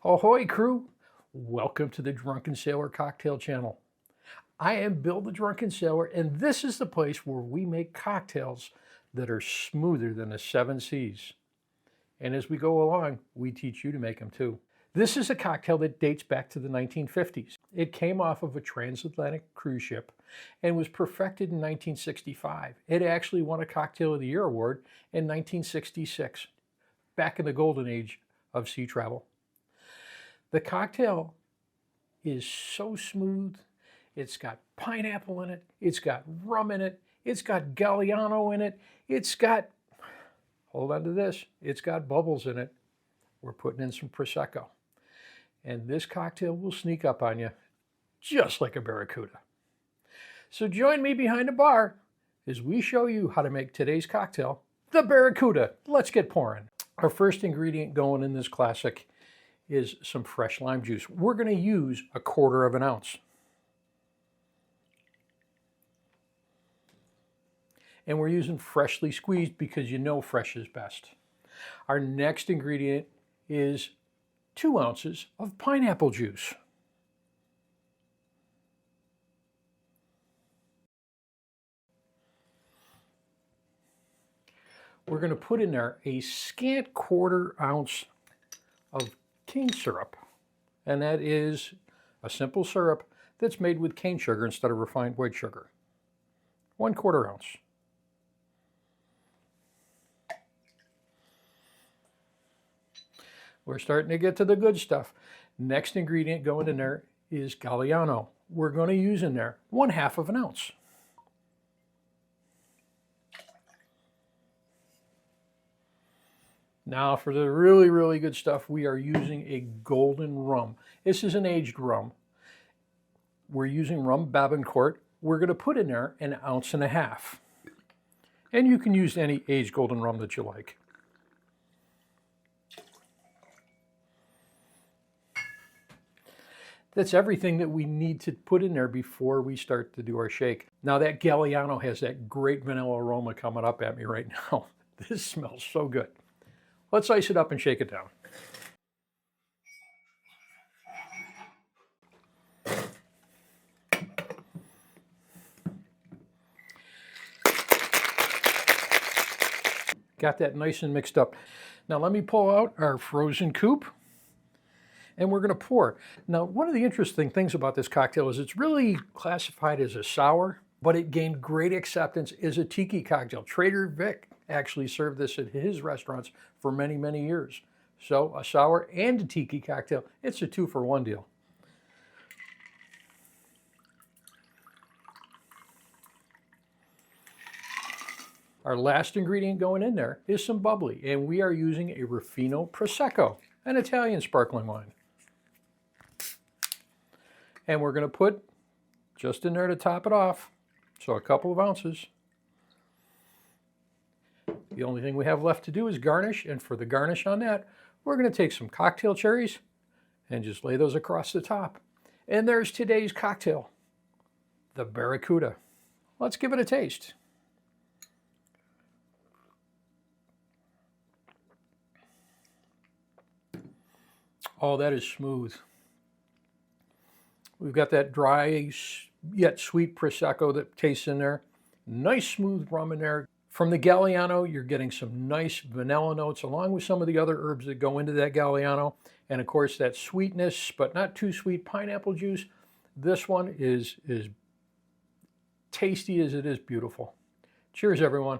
Ahoy crew! Welcome to the Drunken Sailor Cocktail channel. I am Bill the Drunken Sailor, and this is the place where we make cocktails that are smoother than the 7 seas. And as we go along, we teach you to make them too. This is a cocktail that dates back to the 1950s. It came off of a transatlantic cruise ship and was perfected in 1965. It actually won a Cocktail of the Year award in 1966, back in the golden age of sea travel. The cocktail is so smooth. It's got pineapple in it. It's got rum in it. It's got Galliano in it. It's got, hold on to this, it's got bubbles in it. We're putting in some Prosecco. And this cocktail will sneak up on you just like a Barracuda. So join me behind the bar as we show you how to make today's cocktail, the Barracuda. Let's get pouring. Our first ingredient going in this classic is some fresh lime juice. We're going to use 1/4 ounce. And we're using freshly squeezed because you know fresh is best. Our next ingredient is 2 ounces of pineapple juice. We're going to put in there a scant 1/4 ounce of cane syrup, and that is a simple syrup that's made with cane sugar instead of refined white sugar. 1/4 ounce. We're starting to get to the good stuff. Next ingredient going in there is Galliano. We're going to use in there 1/2 ounce. Now for the really, really good stuff, we are using a golden rum. This is an aged rum. We're using rum Babincourt. We're going to put in there 1.5 ounces. And you can use any aged golden rum that you like. That's everything that we need to put in there before we start to do our shake. Now that Galliano has that great vanilla aroma coming up at me right now. This smells so good. Let's ice it up and shake it down. Got that nice and mixed up. Now let me pull out our frozen coupe and we're going to pour. Now one of the interesting things about this cocktail is it's really classified as a sour, but it gained great acceptance as a Tiki cocktail. Trader Vic actually served this at his restaurants for many, many years. So a sour and a Tiki cocktail, it's a 2-for-1 deal. Our last ingredient going in there is some bubbly, and we are using a Ruffino Prosecco, an Italian sparkling wine. And we're going to put just in there to top it off, so a couple of ounces. The only thing we have left to do is garnish, and for the garnish on that, we're going to take some cocktail cherries and just lay those across the top. And there's today's cocktail, the Barracuda. Let's give it a taste. Oh, that is smooth. We've got that dry yet sweet Prosecco that tastes in there. Nice smooth rum in there. From the Galliano, you're getting some nice vanilla notes along with some of the other herbs that go into that Galliano. And of course that sweetness, but not too sweet, pineapple juice. This one is tasty as it is beautiful. Cheers, everyone.